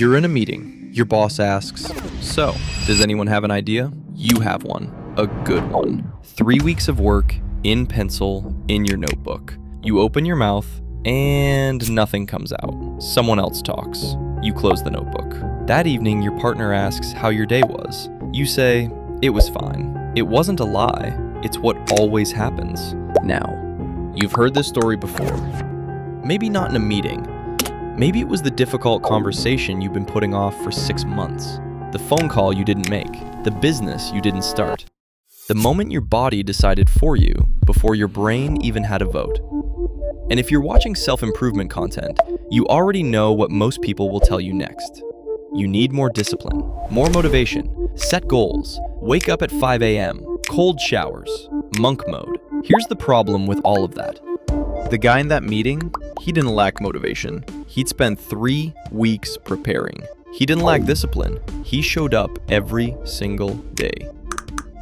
You're in a meeting. Your boss asks, "So, does anyone have an idea?" You have one. A good one. 3 weeks of work, in pencil, in your notebook. You open your mouth, and nothing comes out. Someone else talks. You close the notebook. That evening, your partner asks how your day was. You say, "It was fine." It wasn't a lie. It's what always happens. Now, you've heard this story before. Maybe not in a meeting. Maybe it was the difficult conversation you've been putting off for 6 months. The phone call you didn't make. The business you didn't start. The moment your body decided for you before your brain even had a vote. And if you're watching self-improvement content, you already know what most people will tell you next. You need more discipline, more motivation, set goals, wake up at 5 a.m., cold showers, monk mode. Here's the problem with all of that. The guy in that meeting, he didn't lack motivation. He'd spent 3 weeks preparing. He didn't lack discipline. He showed up every single day.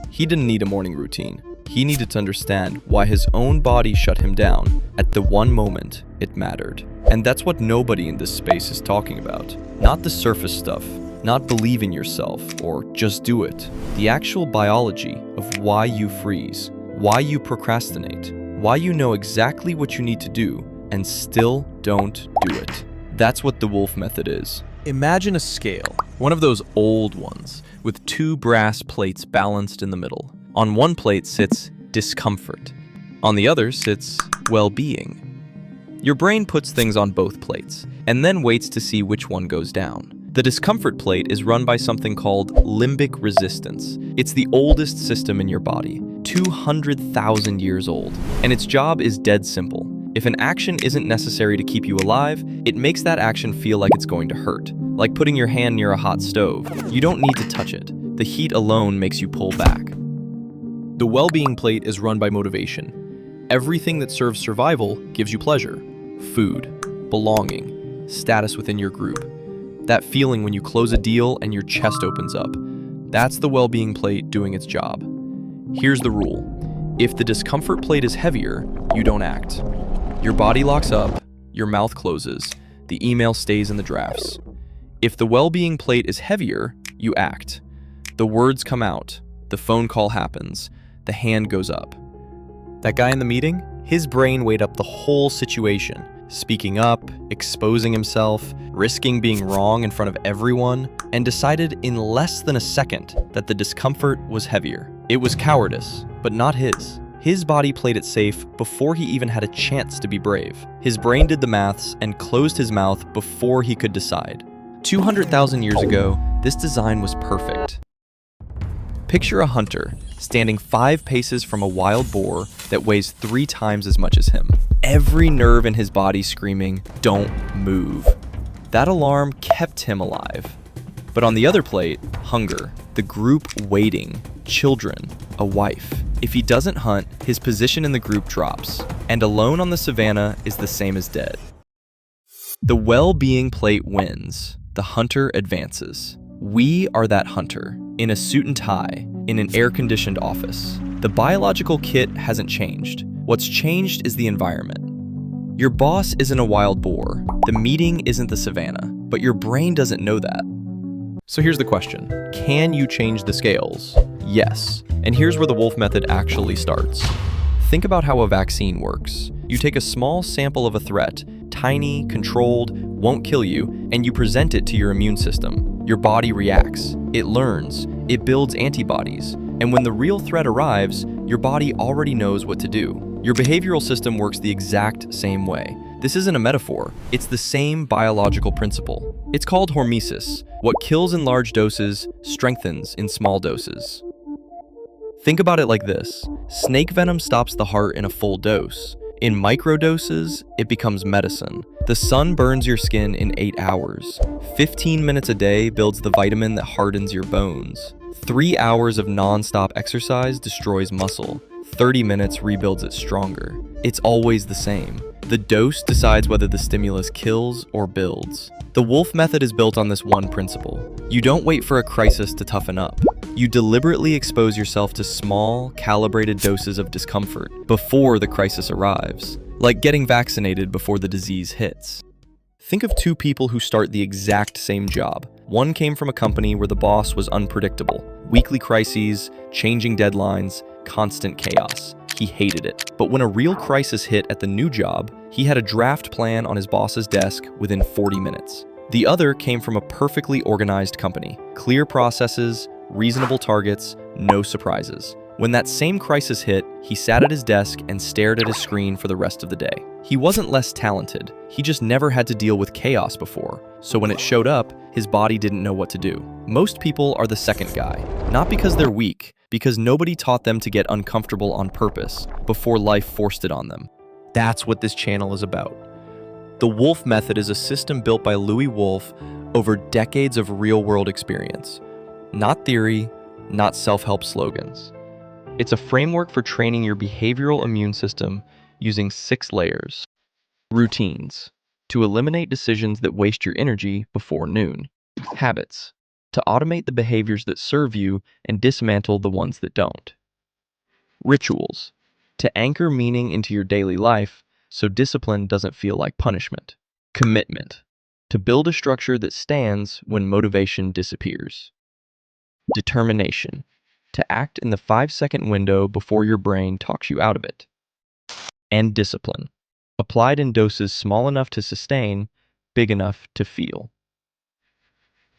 He didn't need a morning routine. He needed to understand why his own body shut him down at the one moment it mattered. And that's what nobody in this space is talking about. Not the surface stuff, not believe in yourself or just do it. The actual biology of why you freeze, why you procrastinate, why you know exactly what you need to do and still don't do it. That's what the Wolf Method is. Imagine a scale, one of those old ones, with 2 brass plates balanced in the middle. On one plate sits discomfort. On the other sits well-being. Your brain puts things on both plates, and then waits to see which one goes down. The discomfort plate is run by something called limbic resistance. It's the oldest system in your body, 200,000 years old, and its job is dead simple. If an action isn't necessary to keep you alive, it makes that action feel like it's going to hurt. Like putting your hand near a hot stove. You don't need to touch it. The heat alone makes you pull back. The well-being plate is run by motivation. Everything that serves survival gives you pleasure. Food, belonging, status within your group. That feeling when you close a deal and your chest opens up. That's the well-being plate doing its job. Here's the rule. If the discomfort plate is heavier, you don't act. Your body locks up, your mouth closes, the email stays in the drafts. If the well-being plate is heavier, you act. The words come out, the phone call happens, the hand goes up. That guy in the meeting, his brain weighed up the whole situation, speaking up, exposing himself, risking being wrong in front of everyone, and decided in less than a second that the discomfort was heavier. It was cowardice, but not his. His body played it safe before he even had a chance to be brave. His brain did the maths and closed his mouth before he could decide. 200,000 years ago, this design was perfect. Picture a hunter standing 5 paces from a wild boar that weighs 3 times as much as him. Every nerve in his body screaming, "Don't move." That alarm kept him alive. But on the other plate, hunger, the group waiting, children, a wife. If he doesn't hunt, his position in the group drops, and alone on the savannah is the same as dead. The well-being plate wins. The hunter advances. We are that hunter, in a suit and tie, in an air-conditioned office. The biological kit hasn't changed. What's changed is the environment. Your boss isn't a wild boar. The meeting isn't the savannah, but your brain doesn't know that. So here's the question. Can you change the scales? Yes. And here's where the Wolf Method actually starts. Think about how a vaccine works. You take a small sample of a threat, tiny, controlled, won't kill you, and you present it to your immune system. Your body reacts. It learns. It builds antibodies. And when the real threat arrives, your body already knows what to do. Your behavioral system works the exact same way. This isn't a metaphor. It's the same biological principle. It's called hormesis. What kills in large doses strengthens in small doses. Think about it like this. Snake venom stops the heart in a full dose. In microdoses, it becomes medicine. The sun burns your skin in 8 hours. 15 minutes a day builds the vitamin that hardens your bones. 3 hours of non-stop exercise destroys muscle. 30 minutes rebuilds it stronger. It's always the same. The dose decides whether the stimulus kills or builds. The Wolf Method is built on this one principle. You don't wait for a crisis to toughen up. You deliberately expose yourself to small, calibrated doses of discomfort before the crisis arrives, like getting vaccinated before the disease hits. Think of two people who start the exact same job. One came from a company where the boss was unpredictable. Weekly crises, changing deadlines, constant chaos. He hated it. But when a real crisis hit at the new job, he had a draft plan on his boss's desk within 40 minutes. The other came from a perfectly organized company. Clear processes, reasonable targets, no surprises. When that same crisis hit, he sat at his desk and stared at his screen for the rest of the day. He wasn't less talented, he just never had to deal with chaos before, so when it showed up, his body didn't know what to do. Most people are the second guy, not because they're weak, because nobody taught them to get uncomfortable on purpose before life forced it on them. That's what this channel is about. The Wolf Method is a system built by Louis Wolf over decades of real-world experience. Not theory, not self-help slogans. It's a framework for training your behavioral immune system using 6 layers. Routines, to eliminate decisions that waste your energy before noon. Habits, to automate the behaviors that serve you and dismantle the ones that don't. Rituals, to anchor meaning into your daily life so discipline doesn't feel like punishment. Commitment, to build a structure that stands when motivation disappears. Determination, to act in the 5-second window before your brain talks you out of it. And discipline, applied in doses small enough to sustain, big enough to feel.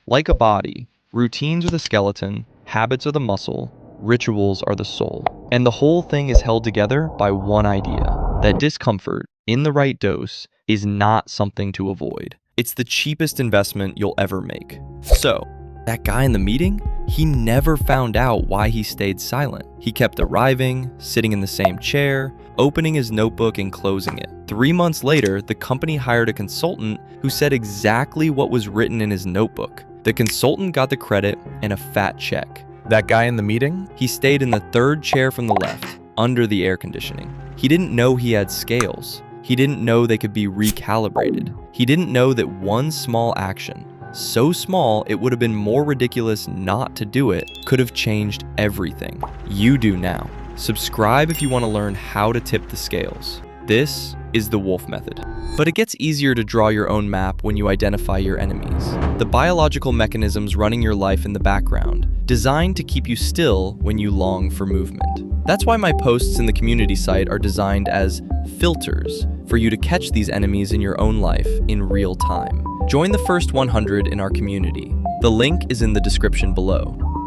Like a body, routines are the skeleton, habits are the muscle, rituals are the soul. And the whole thing is held together by one idea, that discomfort, in the right dose, is not something to avoid. It's the cheapest investment you'll ever make. So, that guy in the meeting, he never found out why he stayed silent. He kept arriving, sitting in the same chair, opening his notebook and closing it. 3 months later, the company hired a consultant who said exactly what was written in his notebook. The consultant got the credit and a fat check. That guy in the meeting? He stayed in the 3rd chair from the left, under the air conditioning. He didn't know he had scales. He didn't know they could be recalibrated. He didn't know that one small action, so small it would have been more ridiculous not to do it, could have changed everything. You do now. Subscribe if you want to learn how to tip the scales. This is the Wolf Method. But it gets easier to draw your own map when you identify your enemies. The biological mechanisms running your life in the background, designed to keep you still when you long for movement. That's why my posts in the community site are designed as filters for you to catch these enemies in your own life in real time. Join the first 100 in our community. The link is in the description below.